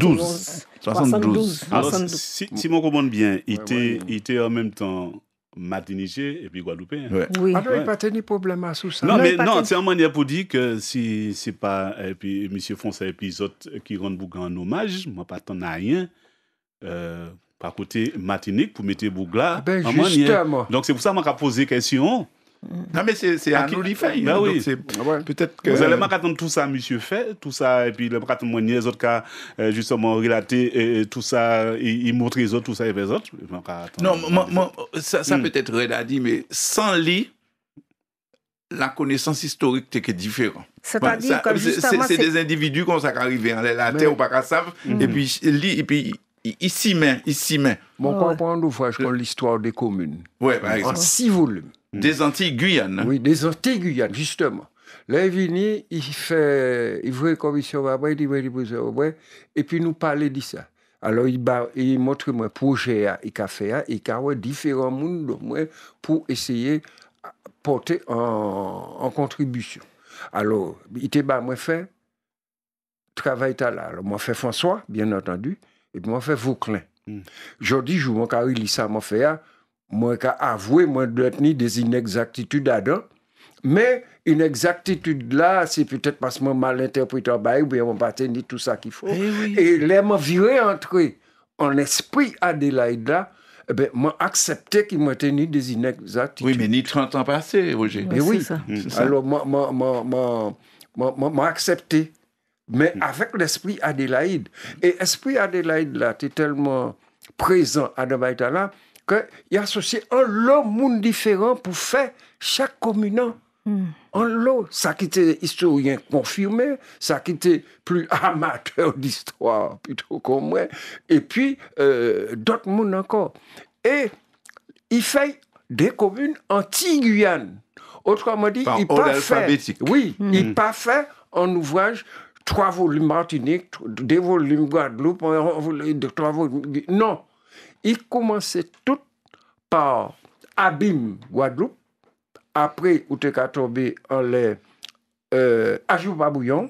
Alors, si mon comprends bien, il était en même temps martiniquais et puis guadeloupéen. Oui. Alors, il n'y a pas de problème à tout ça. Non, mais non, c'est une manière pour dire que si c'est pas et puis M. Fonsa et puis les autres qui rendent beaucoup en hommage, moi pas tant à rien. Par côté Martinique pour mettre Bougla en manière. Donc c'est pour ça que je vais poser question. Non, mais c'est à nous d'y faire. Ben oui. Peut-être que. Vous allez m'attendre tout ça, monsieur fait, tout ça, et puis le m'attendre moi, les autres cas, justement, relater, et tout ça, il montre les autres, tout ça, et les autres. Non, ça peut être redit, mais sans lui, la connaissance historique est différente. C'est-à-dire que justement. C'est des individus comme ça qui arrivent à la terre ou pas qu'à savent, et puis. Il s'y met. Mon comprend l'ouvrage comme l'histoire des communes. Oui, par exemple. En 6 volumes. Des Antilles-Guyane. Oui, des Antilles-Guyane, justement. Là, il vient, il voit une commission, et puis nous parler de ça. Alors, il montre moi projet, il a fait, il a différents mondes pour essayer de porter en contribution. Alors, il était moi fait travail là. Alors, moi fait François, bien entendu. Et puis, moi, je fais Vauclin. Aujourd'hui, je vous dis ça, moi, fait, moi, j'ai avoué, moi, de tenir des inexactitudes là-dedans. Mais une exactitude là, c'est peut-être parce que moi, mal interprété en bas, ou bien on va tenir tout ça qu'il faut. Et là, moi, viré entrer en esprit Adélaïde là, eh ben, moi, accepté qu'il m'a tenu des inexactitudes. Oui, mais ni 30 ans passés, Roger. Mais oui. C'est ça. Alors, moi, accepté. Mais avec l'esprit Adélaïde. Et l'esprit Adélaïde, là, tu es tellement présent à Adélaïde là, qu'il a associé un lot de monde différent pour faire chaque communant En l'eau, ça qui était historien confirmé, ça qui était plus amateur d'histoire plutôt comme moi, et puis d'autres monde encore. Et il fait des communes anti-Guyane. Autrement dit, il pas fait. Oui, il pas fait en ouvrage 3 volumes Martinique, 2 volumes Guadeloupe, 3 volumes. Non, il commençait tout par Abîme Guadeloupe. Après, on est tombé en les Ajouba Bouillon.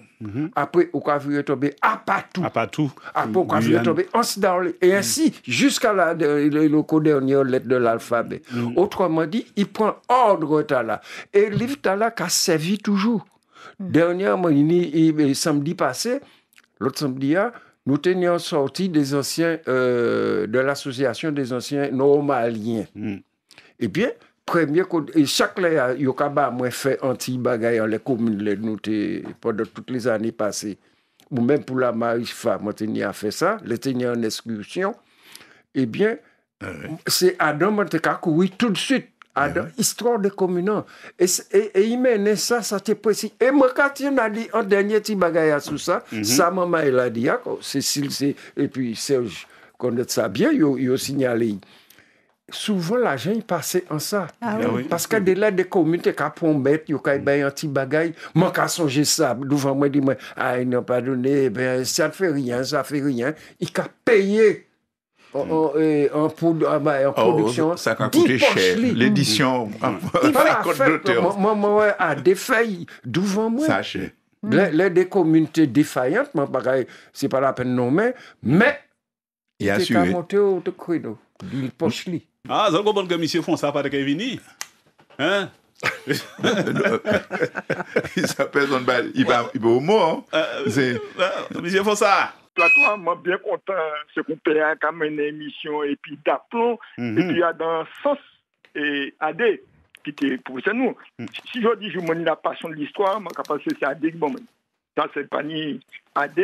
Après, on est tombé à Patou. Après, on est tombé en Sidarlé. Et ainsi, jusqu'à le dernier lettre de l'alphabet. Autrement dit, il prend ordre Tala. Et le livre Tala qui a servi toujours. Dernièrement, samedi passé, l'autre samedi, nous tenions sorti des anciens, de l'association des anciens normaliens. Eh bien, et chaque année, il y a moins fait anti-bagaille dans les communes pendant toutes les années passées. Ou même pour la Marifa, moi, je fait ça, je tenais en excursion. Eh bien, c'est Adam qui a couru tout de suite. Adam, histoire de communants. Et il mène ça t'est précis. Et moi, quand il m'a dit en dernier petit bagaille sur ça, sa maman, elle a dit, Cécile, et puis Serge, connaît ça bien, il a signalé. Souvent, l'argent, il passait en ça. Parce que de là, des communautés qui ont mettre, il y a un petit bagaille. Moi, quand je songe ça, devant moi, dis-moi, ils n'ont pas donné, ça ne fait rien. Il a payé en production. Ça a coûté cher. L'édition. Moi, à des feuilles, devant moi. Ça cher. Les des communautés défaillantes, c'est pas la peine de nommer, mais il a assuré. Monté au credo. Il poche li. Ah, vous comprenez que monsieur font ça pas de Kevini? Hein? Ça personne il va au mot. Monsieur font ça. Toi, moi, bien content, c'est qu'on peut quand même une émission et puis d'aplomb, et puis il y a dans Sens et AD, qui était pour ça nous. Si je dis, je me la passion de l'histoire, moi, quand c'est AD, bon, dans cette panier, AD,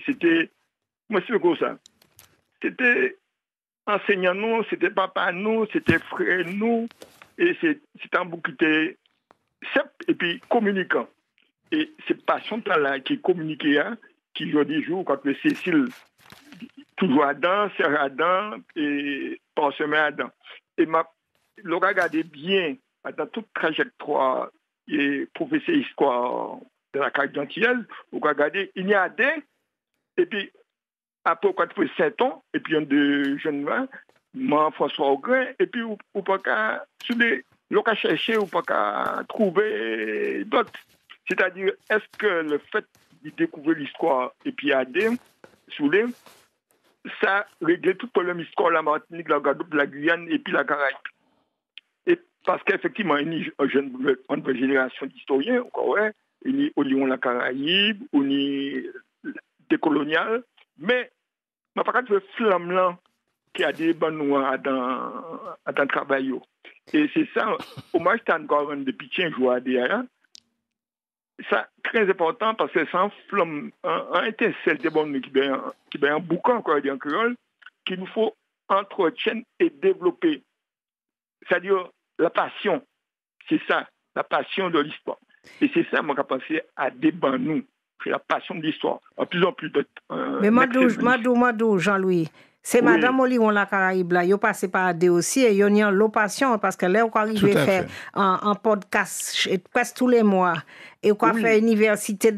c'était, moi, c'est comme ça. C'était enseignant nous, c'était papa nous, c'était frère nous, et c'est un bout qui était simple et puis communicant. Et cette passion-là qui communiquait, hein, qui joue des jours, quand le Cécile, toujours Adam, Serre Adam, et Parchemin Adam. Et le regardez bien, dans toute trajectoire, et professeur d'histoire de la carte d'Antillaise, vous regardez, il y a des, et puis, après, quand tu fais 7 ans, et puis un de jeunes gens, moi, François Augrin, et puis, ou pas qu'à, sur les, qu'à chercher, ou pas qu'à trouver d'autres. C'est-à-dire, est-ce que le fait de découvrir l'histoire, et puis AD, Soulé, ça réglait tout problème histoire, la Martinique, la Guadeloupe, la Guyane, et puis la Caraïbe. Et parce qu'effectivement, il y a une nouvelle génération d'historiens, encore, ouais, il y a au Lyon, la Caraïbe, on y décolonial. Mais, je ne sais pas si c'est flamme là qui a des bonnes noirs dans le travail. Et c'est ça, hommage à encore depuis 15 jours à DRA. C'est très important parce que c'est un flamme, un étincelle de bonnes qui est un boucan encore en créole, qu'il nous faut entretenir et développer. C'est-à-dire la passion. C'est ça, la passion de l'histoire. Et c'est ça, moi, qui a pensé à débat nous. C'est la passion de l'histoire. En plus en plus de... Mais Madou, Jean-Louis, c'est oui. Madame Oliron la Caraïbe là, ils passé par AD aussi et ils ont l'eau passion parce que là, on arrive à faire un podcast presque tous les mois et on fait université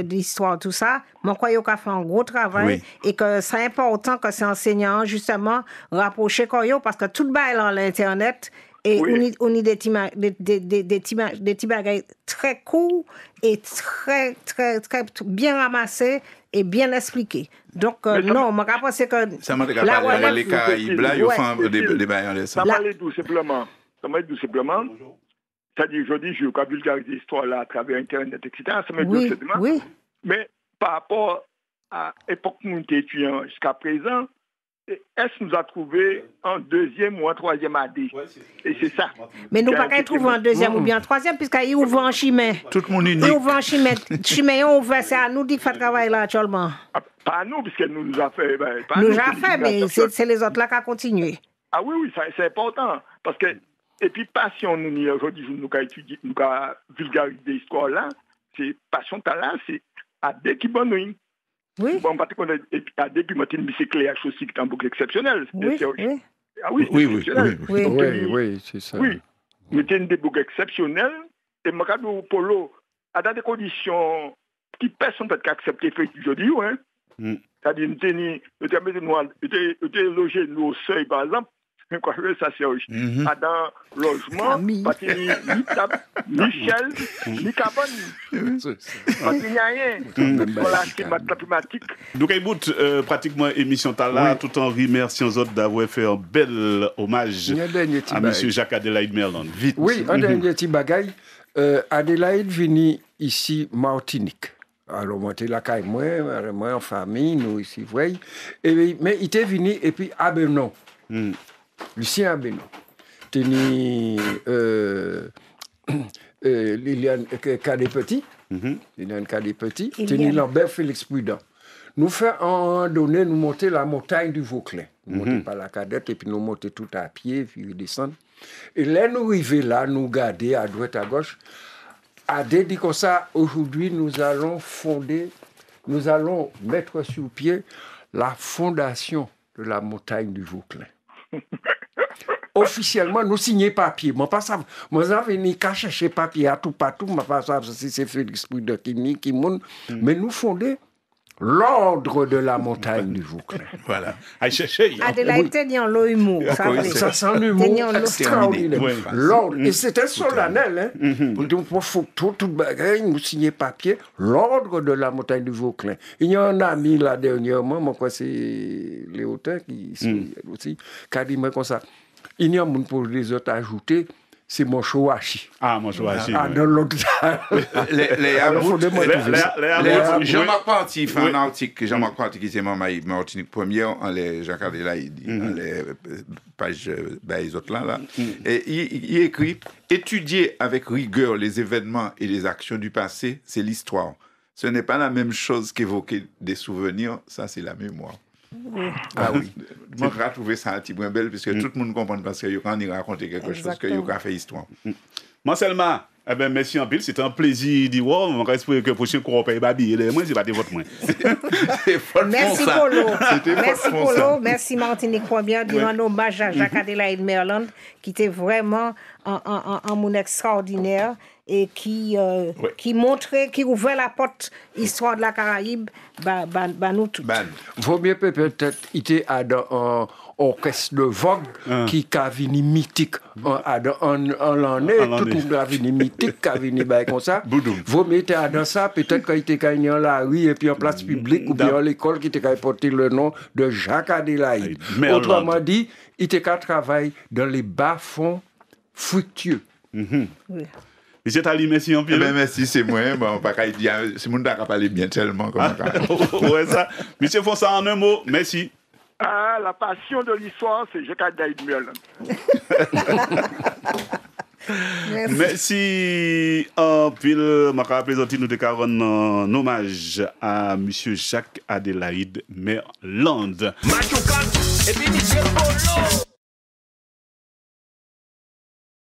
d'histoire, tout ça. Mais on a fait un gros travail et que c'est important que ces enseignants, justement, rapprochent parce que tout le bail dans l'Internet. Et on a des petits bagages très courts et très bien ramassés et bien expliqués. Donc, non, je pense que... Ça m'a dit que les Caraïbes, là, ils font des bagages. Ça m'a dit tout simplement. C'est-à-dire, je dis, je vais vulgariser l'histoire là à travers Internet, etc. Ça m'a dit tout simplement. Oui. Mais par rapport à l'époque où nous étions étudiants jusqu'à présent, est-ce que nous a trouvé en deuxième ou en troisième AD? Et c'est ça. Mais nous pas qu'à trouver en deuxième ou bien en troisième, puisqu'il ouvre en chimie. Tout le monde unique. Il ouvre en chimie. Chimie, on ouvre, c'est à nous qui fait travail là actuellement. Pas à nous, puisqu'elle nous a fait. Nous a fait, mais c'est les autres là qui ont continué. Ah oui, c'est important. Parce que Et puis, passion, nous, aujourd'hui, nous avons étudié, nous avons vulgarisé l'histoire là, c'est passion, talent, c'est Adé qui bonne nuit. Oui. Bon, parce qu'on a Adé qui m'a dit, mais c'est clair, chose qui est un boucle exceptionnel. Oui, oui. Ah oui, c'est exceptionnel. Oui, c'est ça. Oui, mais c'est une des boucles exceptionnelles. Et moi, quand nous, Polo, à dans des conditions qui personne ne peut accepter, aujourd'hui, hein. C'est-à-dire, nous étions logés, nous, au seuil, par exemple, quoi que ça, Serge, à dans logement, pas ni table, ni chaise, ni cabane. Pas ni rien. Voilà, c'est ma climatique. Donc, écoute, pratiquement, émission là, tout en remerciant les autres d'avoir fait un bel hommage à M. Jacques Adélaïde Merland. Vite. Oui, un dernier petit bagaille. Adélaïde venait ici, Martinique. Alors, moi, j'étais là, moi, en famille, nous ici, vous voyez. Mais il était venu, et puis, à Benon. Lucien Abeno. Teni Liliane Cadé-Petit. Liliane Cadé-Petit. Teni Lambert Félix Prudent. Nous faisons un donné, nous monter la montagne du Vauclin. Nous monter par la cadette et puis nous monter tout à pied, puis descendre. Et là, nous arrivons là, nous garder à droite, à gauche. Adé dit comme ça, aujourd'hui, nous allons mettre sur pied la fondation de la montagne du Vauclin. Officiellement, nous signons papier. Moi, pas ça. Moi, j'avais ni qu'à chercher papier à tout partout. Moi, pas ça si c'est Félix Prudent qui monte. Mais nous fondons l'ordre de la montagne du Vauclin. Voilà. À chercher. Adélaïde était dans l'humour. Ça sent l'humour extraordinaire. L'ordre. Et c'était solennel. Donc, il faut tout bagaille, nous signer papier. L'ordre de la montagne du Vauclin. Il y a un ami là dernièrement, moi, quoi, c'est Léotin qui aussi, qui a dit moi comme ça. Il y a un monde pour les autres ajouter. C'est mon Choachi. Ah, mon Choachi. Ah, dans l'autre. Jean-Marc Parti fait un article. Jean-Marc Parti qui c'est Martinique première, en les Jacques Adélaïde, en les pages, les autres là. Et il écrit étudier avec rigueur les événements et les actions du passé, c'est l'histoire. Ce n'est pas la même chose qu'évoquer des souvenirs, ça c'est la mémoire. Ah oui. Moi, je vais trouver ça un petit peu belle, puisque tout le monde comprend parce que quand il raconte quelque chose que il a fait histoire. Marcelma, merci en pile, c'était un plaisir d'y voir. On reste pour que le prochain cours paye babi. Moi, c'est pas de votre moins. Merci Polo. Merci Polo. Merci Martinique Première. Disons un hommage à Jacques Adélaïde Merland, qui était vraiment un monde extraordinaire et qui montrait, qui ouvrait la porte histoire de la Caraïbe, nous tous. Vaut mieux peut-être était dans un orchestre de vogue qui a venu mythique en l'année, tout le monde a venu mythique, qui a venu comme ça. Vaut mieux être dans ça, peut-être qu'il était gagné en la rue et puis en place publique ou bien à l'école qui était porté le nom de Jacques Adélaïde. Autrement dit, il était qu'à travailler dans les bas-fonds fructueux. Monsieur Tali, merci en pile. Merci, c'est moi. Bon, c'est mon qui parler bien tellement comme ça. Ouais, ça. Monsieur Fonsa, en un mot, merci. Ah, la passion de l'histoire, c'est Jacques Adélaïde Merland. Merci en pile. Je vais présenter nous un hommage à monsieur Jacques Adélaïde Merland.